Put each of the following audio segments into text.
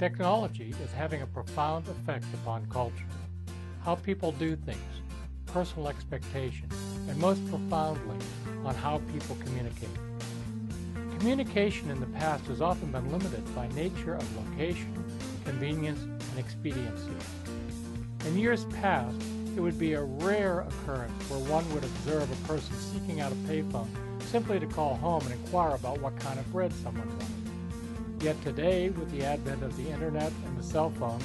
Technology is having a profound effect upon culture, how people do things, personal expectations, and most profoundly, on how people communicate. Communication in the past has often been limited by nature of location, convenience, and expediency. In years past, it would be a rare occurrence where one would observe a person seeking out a payphone simply to call home and inquire about what kind of bread someone wanted. Yet today, with the advent of the internet and the cell phone,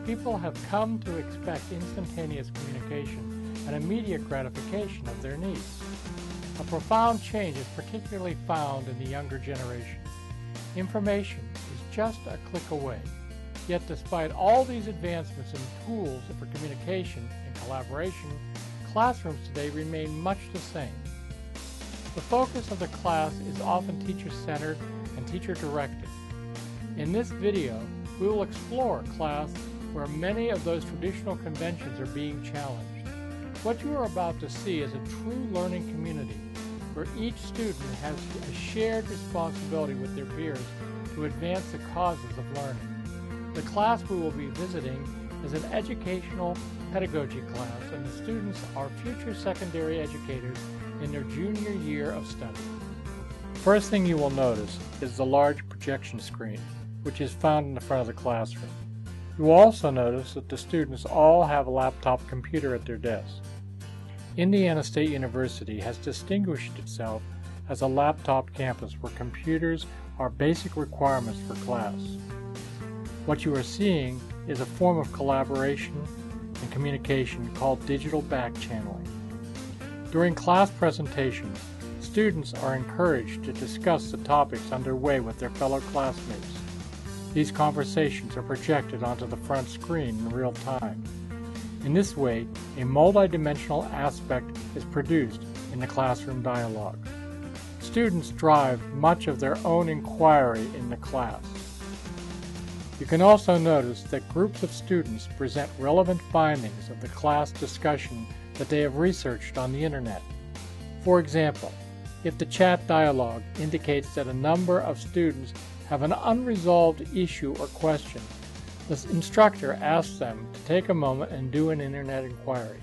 people have come to expect instantaneous communication and immediate gratification of their needs. A profound change is particularly found in the younger generation. Information is just a click away. Yet despite all these advancements in tools for communication and collaboration, classrooms today remain much the same. The focus of the class is often teacher-centered and teacher-directed. In this video, we will explore a class where many of those traditional conventions are being challenged. What you are about to see is a true learning community where each student has a shared responsibility with their peers to advance the causes of learning. The class we will be visiting is an educational pedagogy class, and the students are future secondary educators in their junior year of study. First thing you will notice is the large projection screen, which is found in the front of the classroom. You will also notice that the students all have a laptop computer at their desks. Indiana State University has distinguished itself as a laptop campus where computers are basic requirements for class. What you are seeing is a form of collaboration and communication called digital back-channeling. During class presentations, students are encouraged to discuss the topics underway with their fellow classmates. These conversations are projected onto the front screen in real time. In this way, a multidimensional aspect is produced in the classroom dialogue. Students drive much of their own inquiry in the class. You can also notice that groups of students present relevant findings of the class discussion that they have researched on the internet. For example, if the chat dialogue indicates that a number of students have an unresolved issue or question, the instructor asks them to take a moment and do an internet inquiry.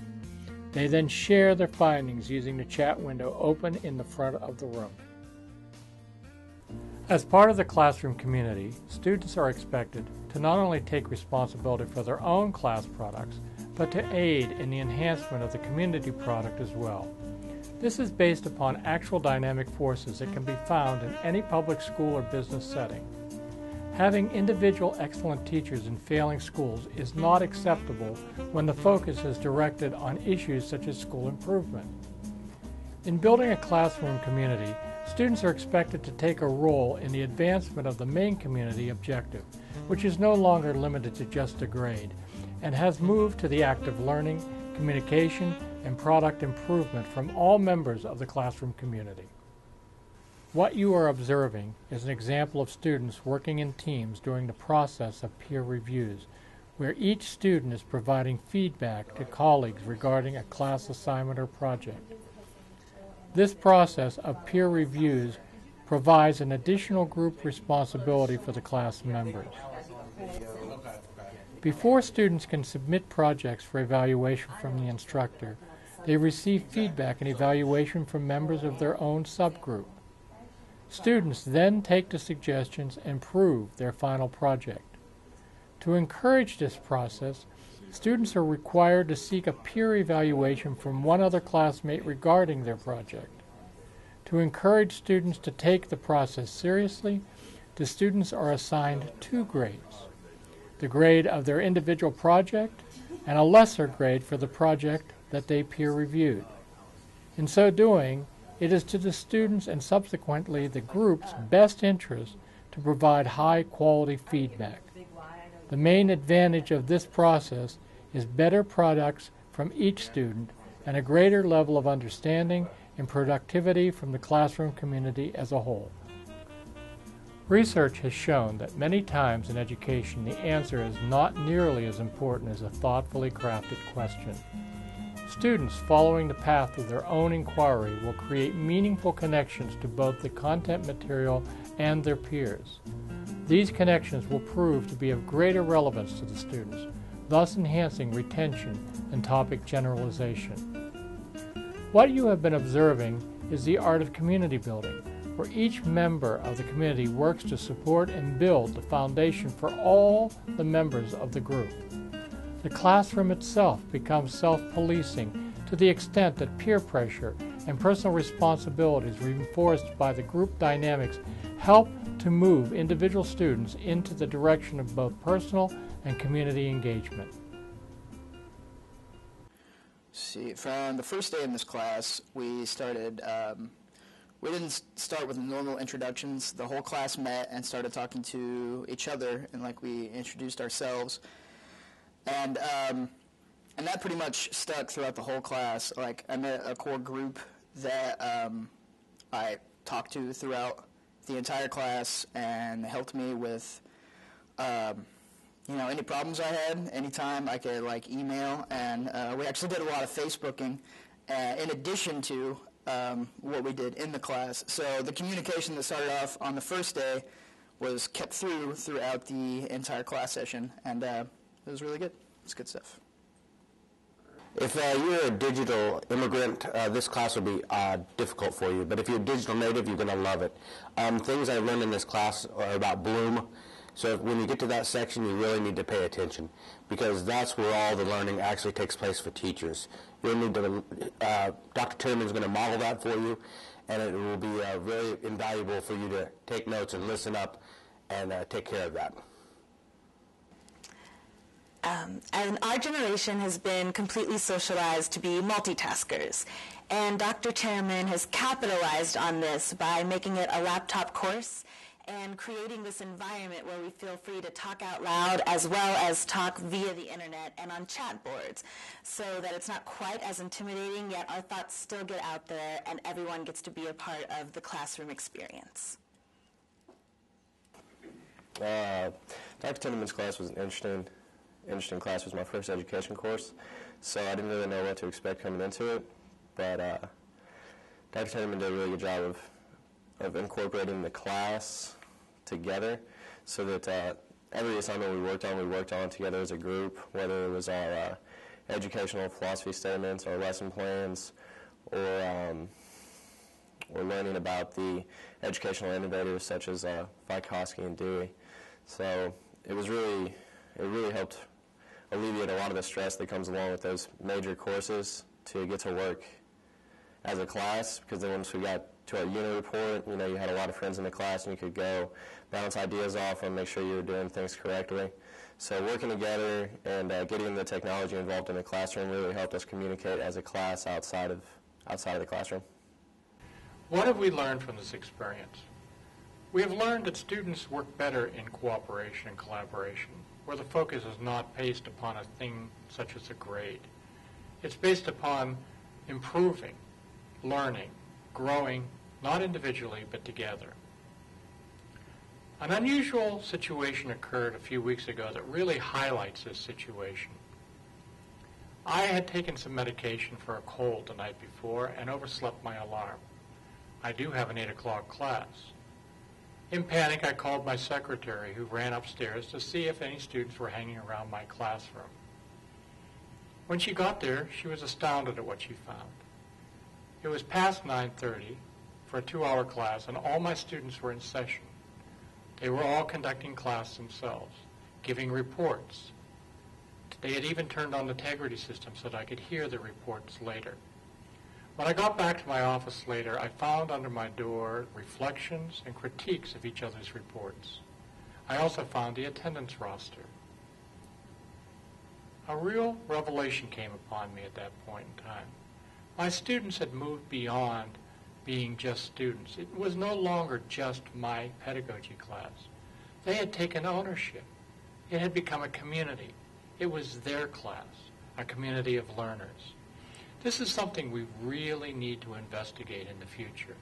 They then share their findings using the chat window open in the front of the room. As part of the classroom community, students are expected to not only take responsibility for their own class products, but to aid in the enhancement of the community product as well. This is based upon actual dynamic forces that can be found in any public school or business setting. Having individual excellent teachers in failing schools is not acceptable when the focus is directed on issues such as school improvement. In building a classroom community, students are expected to take a role in the advancement of the main community objective, which is no longer limited to just a grade, and has moved to the act of learning, communication, and product improvement from all members of the classroom community. What you are observing is an example of students working in teams during the process of peer reviews, where each student is providing feedback to colleagues regarding a class assignment or project. This process of peer reviews provides an additional group responsibility for the class members. Before students can submit projects for evaluation from the instructor, they receive feedback and evaluation from members of their own subgroup. Students then take the suggestions and improve their final project. To encourage this process, students are required to seek a peer evaluation from one other classmate regarding their project. To encourage students to take the process seriously, the students are assigned 2 grades: the grade of their individual project and a lesser grade for the project that they peer reviewed. In so doing, it is to the students and subsequently the group's best interest to provide high-quality feedback. The main advantage of this process is better products from each student and a greater level of understanding and productivity from the classroom community as a whole. Research has shown that many times in education the answer is not nearly as important as a thoughtfully crafted question. Students following the path of their own inquiry will create meaningful connections to both the content material and their peers. These connections will prove to be of greater relevance to the students, thus enhancing retention and topic generalization. What you have been observing is the art of community building, where each member of the community works to support and build the foundation for all the members of the group. The classroom itself becomes self-policing to the extent that peer pressure and personal responsibilities reinforced by the group dynamics help to move individual students into the direction of both personal and community engagement. See, from the first day in this class, we started, we didn't start with normal introductions. The whole class met and started talking to each other, and like we introduced ourselves. And that pretty much stuck throughout the whole class. Like, I met a core group that I talked to throughout the entire class, and helped me with, any problems I had. Anytime I could email, and we actually did a lot of Facebooking in addition to what we did in the class. So the communication that started off on the first day was kept throughout the entire class session, and it was really good. It's good stuff. If you're a digital immigrant, this class will be difficult for you. But if you're a digital native, you're going to love it. Things I learned in this class are about Bloom. So when you get to that section, you really need to pay attention, because that's where all the learning actually takes place for teachers. You'll need to, Dr. Tinnerman is going to model that for you, and it will be very invaluable for you to take notes and listen up and take care of that. And our generation has been completely socialized to be multitaskers. And Dr. Tinnerman has capitalized on this by making it a laptop course and creating this environment where we feel free to talk out loud as well as talk via the internet and on chat boards, so that it's not quite as intimidating, yet our thoughts still get out there and everyone gets to be a part of the classroom experience. Dr. Tinnerman's class was an interesting class. It was my first education course, so I didn't really know what to expect coming into it, but Dr. Tinnerman did a really good job of incorporating the class together, so that every assignment we worked on together as a group, whether it was our educational philosophy statements, our lesson plans, or learning about the educational innovators such as Vygotsky and Dewey. So it really helped alleviate a lot of the stress that comes along with those major courses to get to work as a class, because then once we got to our unit report, you had a lot of friends in the class and you could go bounce ideas off and make sure you were doing things correctly. So working together and getting the technology involved in the classroom really helped us communicate as a class outside of the classroom. What have we learned from this experience? We have learned that students work better in cooperation and collaboration, where the focus is not based upon a thing such as a grade. It's based upon improving, learning, growing, not individually, but together. An unusual situation occurred a few weeks ago that really highlights this situation. I had taken some medication for a cold the night before and overslept my alarm. I do have an 8 o'clock class. In panic, I called my secretary, who ran upstairs to see if any students were hanging around my classroom. When she got there, she was astounded at what she found. It was past 9:30 for a 2-hour class, and all my students were in session. They were all conducting class themselves, giving reports. They had even turned on the integrity system so that I could hear the reports later. When I got back to my office later, I found under my door reflections and critiques of each other's reports. I also found the attendance roster. A real revelation came upon me at that point in time. My students had moved beyond being just students. It was no longer just my pedagogy class. They had taken ownership. It had become a community. It was their class, a community of learners. This is something we really need to investigate in the future.